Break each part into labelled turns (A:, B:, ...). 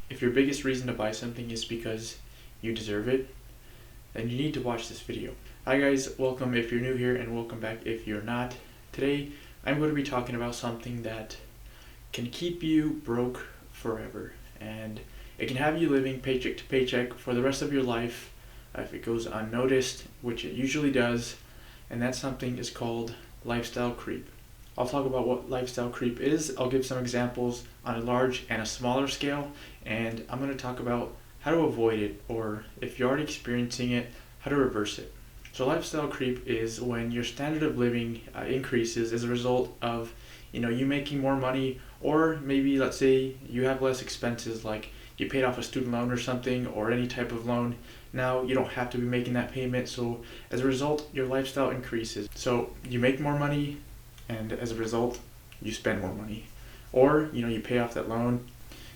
A: If your biggest reason to buy something is because you deserve it, then you need to watch this video. Hi guys, welcome if you're new here and welcome back if you're not. Today I'm going to be talking about something that can keep you broke forever, and it can have you living paycheck to paycheck for the rest of your life if it goes unnoticed, which it usually does, and that something is called lifestyle creep. I'll talk about what lifestyle creep is. I'll give some examples on a large and a smaller scale, and I'm going to talk about how to avoid it, or if you're already experiencing it, how to reverse it. So lifestyle creep is when your standard of living increases as a result of you making more money, or maybe let's say you have less expenses, like you paid off a student loan or something, or any type of loan. Now you don't have to be making that payment, so as a result your lifestyle increases. So you make more money, and as a result you spend more money, or you pay off that loan,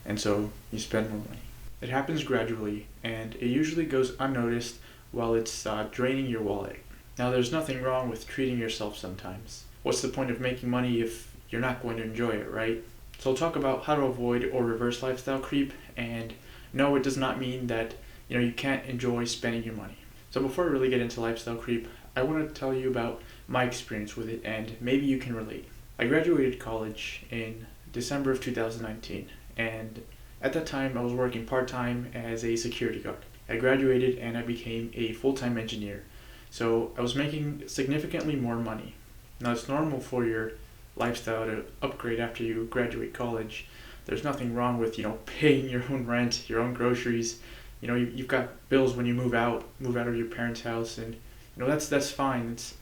A: and so you spend more money. It happens gradually, and it usually goes unnoticed while it's draining your wallet. Now there's nothing wrong with treating yourself sometimes. What's the point of making money if you're not going to enjoy it, right? So I'll talk about how to avoid or reverse lifestyle creep, and no, it does not mean that you can't enjoy spending your money. So before I really get into lifestyle creep, I want to tell you about my experience with it, and maybe you can relate. I graduated college in December of 2019, and at that time I was working part-time as a security guard. I graduated and I became a full-time engineer, so I was making significantly more money. Now it's normal for your lifestyle to upgrade after you graduate college. There's nothing wrong with paying your own rent, your own groceries. You've got bills when you move out of your parents' house, and that's fine. It's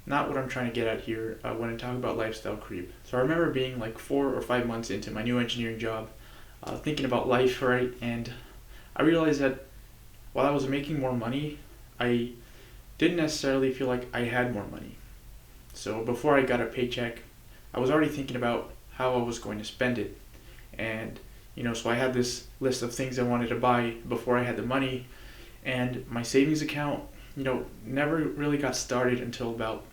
A: not what I'm trying to get at here when I talk about lifestyle creep. So I remember being like 4 or 5 months into my new engineering job, thinking about life, right? And I realized that while I was making more money, I didn't necessarily feel like I had more money. So before I got a paycheck, I was already thinking about how I was going to spend it. And so I had this list of things I wanted to buy before I had the money, and my savings account never really got started until about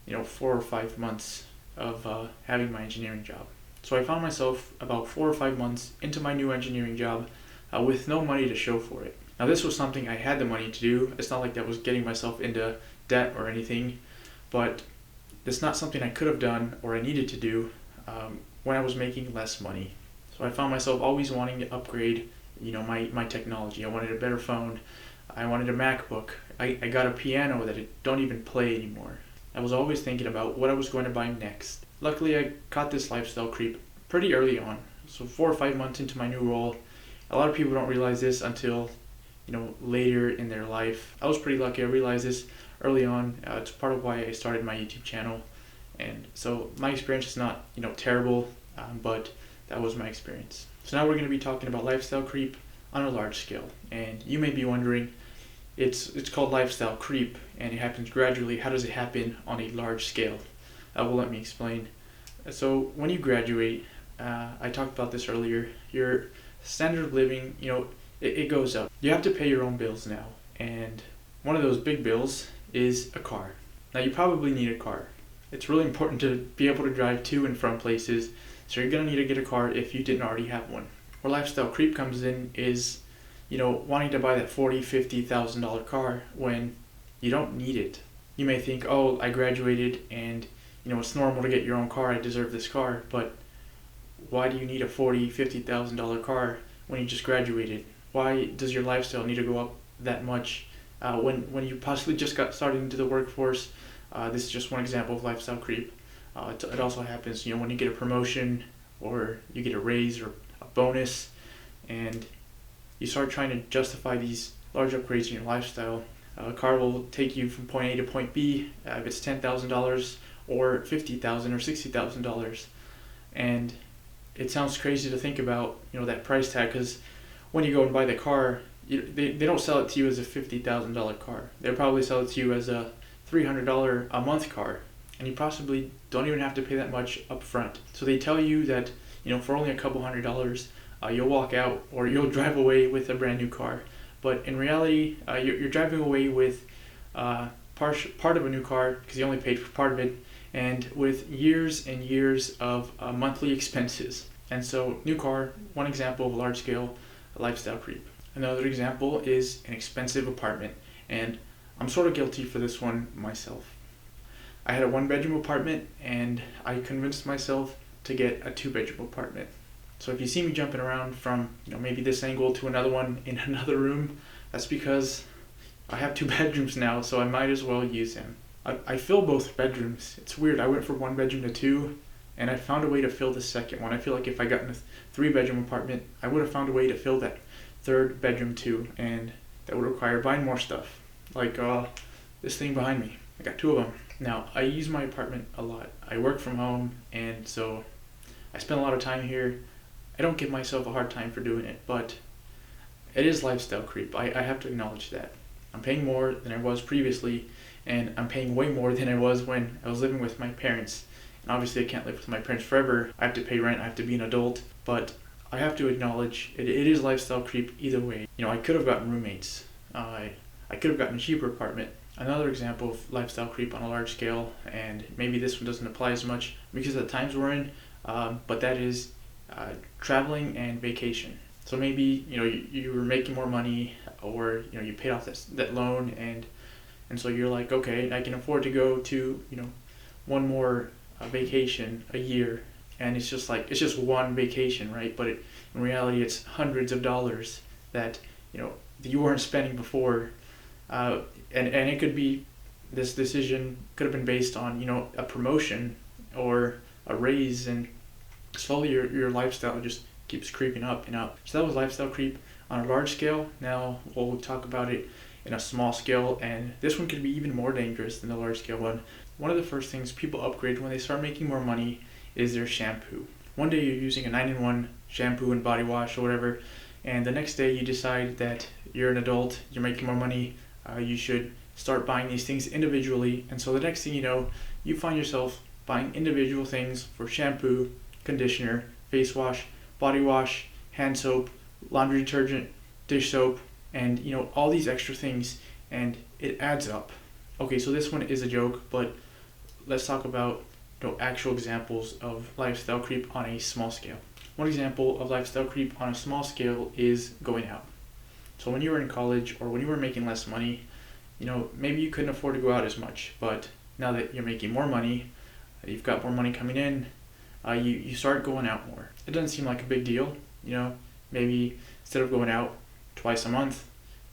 A: 4 or 5 months of having my engineering job. So I found myself about 4 or 5 months into my new engineering job with no money to show for it. Now this was something I had the money to do. It's not like I was getting myself into debt or anything, but it's not something I could have done or I needed to do when I was making less money. So I found myself always wanting to upgrade my technology. I wanted a better phone. I wanted a MacBook. I got a piano that I don't even play anymore. I was always thinking about what I was going to buy next. Luckily, I caught this lifestyle creep pretty early on. So 4 or 5 months into my new role. A lot of people don't realize this until later in their life. I was pretty lucky. I realized this early on. It's part of why I started my YouTube channel. And so my experience is not terrible, but that was my experience. So now we're going to be talking about lifestyle creep on a large scale. And you may be wondering, it's called lifestyle creep and it happens gradually. How does it happen on a large scale? Well, let me explain. So when you graduate, I talked about this earlier, your standard of living, it goes up. You have to pay your own bills now, and one of those big bills is a car. Now you probably need a car. It's really important to be able to drive to and from places, so you're going to need to get a car if you didn't already have one. Where lifestyle creep comes in is wanting to buy that $40,000, $50,000 car when you don't need it. You may think, oh, I graduated and it's normal to get your own car, I deserve this car, but why do you need a $40,000, $50,000 car when you just graduated? Why does your lifestyle need to go up that much when you possibly just got started into the workforce? This is just one example of lifestyle creep. It also happens when you get a promotion or you get a raise or a bonus, and you start trying to justify these large upgrades in your lifestyle. A car will take you from point A to point B if it's $10,000 or $50,000 or $60,000, and it sounds crazy to think about that price tag, because when you go and buy the car, they don't sell it to you as a $50,000 car. They'll probably sell it to you as a $300 a month car, and you possibly don't even have to pay that much up front. So they tell you that for only a couple $100, you'll walk out or you'll drive away with a brand new car. But in reality, you're driving away with part of a new car because you only paid for part of it, and with years and years of monthly expenses. And so new car, one example of large scale a lifestyle creep. Another example is an expensive apartment, and I'm sort of guilty for this one myself. I had a 1-bedroom apartment and I convinced myself to get a 2-bedroom apartment. So if you see me jumping around from maybe this angle to another one in another room, that's because I have 2 bedrooms now, so I might as well use them. I fill both bedrooms. It's weird. I went from 1 bedroom to 2, and I found a way to fill the second one. I feel like if I got in a 3-bedroom apartment, I would have found a way to fill that 3rd bedroom too, and that would require buying more stuff. Like this thing behind me. I got 2 of them. Now, I use my apartment a lot. I work from home, and so I spend a lot of time here. I don't give myself a hard time for doing it, but it is lifestyle creep. I have to acknowledge that. I'm paying more than I was previously, and I'm paying way more than I was when I was living with my parents. And obviously I can't live with my parents forever. I have to pay rent, I have to be an adult, but I have to acknowledge it is lifestyle creep either way. I could have gotten roommates. I could have gotten a cheaper apartment. Another example of lifestyle creep on a large scale, and maybe this one doesn't apply as much because of the times we're in, but that is traveling and vacation. So maybe you were making more money, or you paid off that loan, and so you're like, okay, I can afford to go to one more vacation a year, and it's just one vacation, right? But in reality, it's hundreds of dollars that you weren't spending before, and it could be, this decision could have been based on a promotion or a raise, and slowly your lifestyle just keeps creeping up and up. So that was lifestyle creep on a large scale. Now we'll talk about it in a small scale, and this one could be even more dangerous than the large scale one. One of the first things people upgrade when they start making more money is their shampoo. One day you're using a 9-in-1 shampoo and body wash or whatever, and the next day you decide that you're an adult, you're making more money, you should start buying these things individually, and so the next thing you know, you find yourself buying individual things for shampoo, conditioner, face wash, body wash, hand soap, laundry detergent, dish soap, and all these extra things, and it adds up. Okay, so this one is a joke, but let's talk about actual examples of lifestyle creep on a small scale. One example of lifestyle creep on a small scale is going out. So when you were in college or when you were making less money, maybe you couldn't afford to go out as much, but now that you're making more money, you've got more money coming in, you start going out more. It doesn't seem like a big deal, maybe instead of going out twice a month,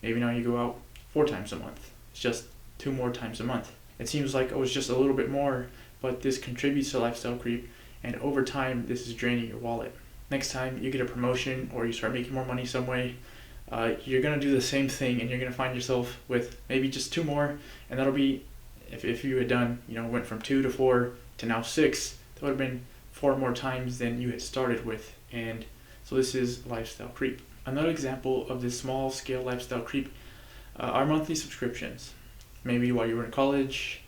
A: maybe now you go out 4 times a month. It's just 2 more times a month. It seems like it's just a little bit more, but this contributes to lifestyle creep, and over time this is draining your wallet. Next time you get a promotion or you start making more money some way, you're going to do the same thing, and you're going to find yourself with maybe just 2 more, and that'll be, if you had done, went from 2 to 4 to now 6, that would have been 4 more times than you had started with, and so this is lifestyle creep. Another example of this small scale lifestyle creep are monthly subscriptions. Maybe while you were in college,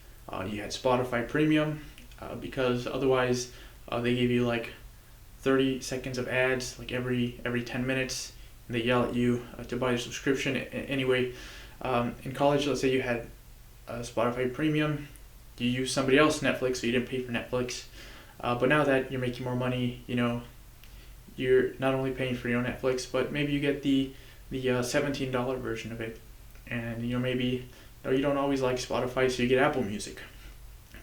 A: you had Spotify Premium, because otherwise they give you like 30 seconds of ads like every 10 minutes, and they yell at you to buy your subscription. Anyway, in college, let's say you had Spotify Premium, you used somebody else's Netflix, so you didn't pay for Netflix, but now that you're making more money, you're not only paying for your own Netflix, but maybe you get the $17 version of it, and maybe you don't always like Spotify, so you get Apple Music.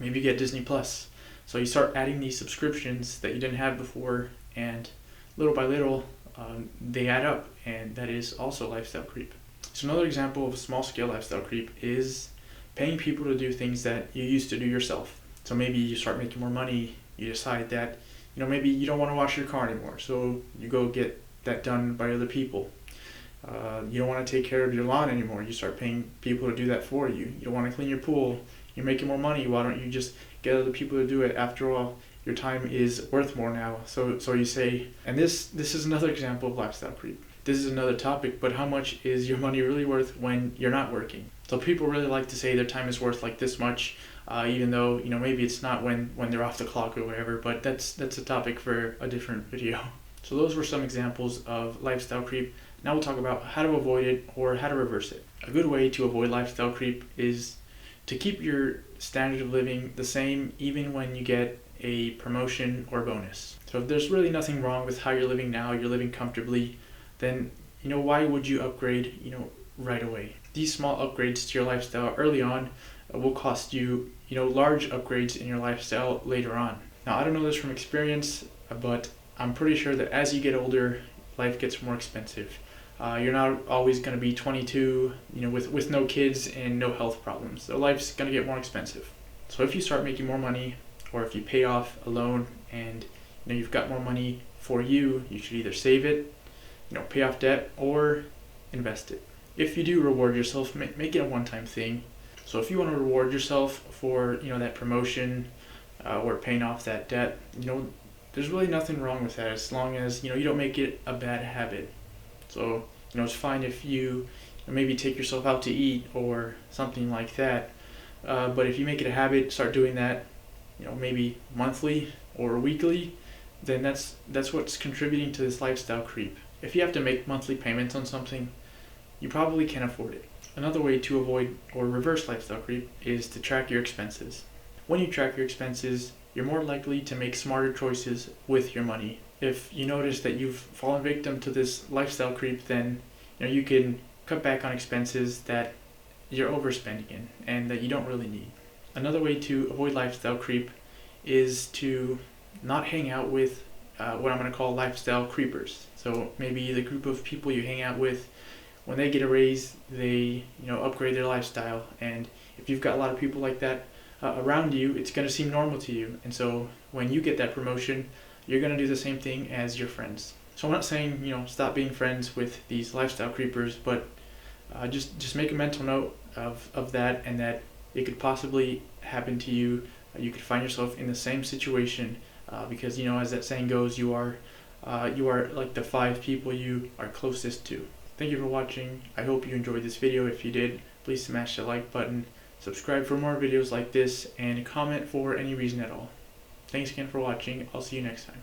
A: Maybe you get Disney Plus. So you start adding these subscriptions that you didn't have before, and little by little, they add up, and that is also lifestyle creep. So another example of a small scale lifestyle creep is paying people to do things that you used to do yourself. So maybe you start making more money, you decide that maybe you don't want to wash your car anymore, so you go get that done by other people. You don't want to take care of your lawn anymore, you start paying people to do that for you. You don't want to clean your pool, you're making more money, why don't you just get other people to do it? After all, your time is worth more now. So you say, and this is another example of lifestyle creep. This is another topic, but how much is your money really worth when you're not working? So people really like to say their time is worth like this much, even though maybe it's not when they're off the clock or whatever, but that's a topic for a different video. So those were some examples of lifestyle creep. Now we'll talk about how to avoid it or how to reverse it. A good way to avoid lifestyle creep is to keep your standard of living the same even when you get a promotion or bonus. So if there's really nothing wrong with how you're living now, you're living comfortably, then why would you upgrade, right away? These small upgrades to your lifestyle early on will cost you, large upgrades in your lifestyle later on. Now, I don't know this from experience, but I'm pretty sure that as you get older, life gets more expensive. You're not always going to be 22, with no kids and no health problems. So life's going to get more expensive. So if you start making more money, or if you pay off a loan and you've got more money for you, you should either save it, pay off debt, or invest it. If you do reward yourself, make it a one-time thing. So if you want to reward yourself for that promotion, or paying off that debt, there's really nothing wrong with that, as long as you don't make it a bad habit. So it's fine if you maybe take yourself out to eat or something like that, but if you make it a habit, start doing that, maybe monthly or weekly, then that's what's contributing to this lifestyle creep. If you have to make monthly payments on something, you probably can't afford it. Another way to avoid or reverse lifestyle creep is to track your expenses. When you track your expenses, you're more likely to make smarter choices with your money. If you notice that you've fallen victim to this lifestyle creep, then you can cut back on expenses that you're overspending in and that you don't really need. Another way to avoid lifestyle creep is to not hang out with what I'm going to call lifestyle creepers. So maybe the group of people you hang out with, when they get a raise, they upgrade their lifestyle, and if you've got a lot of people like that around you, it's going to seem normal to you, and so when you get that promotion, you're going to do the same thing as your friends. So I'm not saying stop being friends with these lifestyle creepers, but just make a mental note of that, and that it could possibly happen to you. You could find yourself in the same situation, because as that saying goes, you are like the 5 people you are closest to. Thank you for watching. I hope you enjoyed this video. If you did, please smash the like button, subscribe for more videos like this, and comment for any reason at all. Thanks again for watching. I'll see you next time.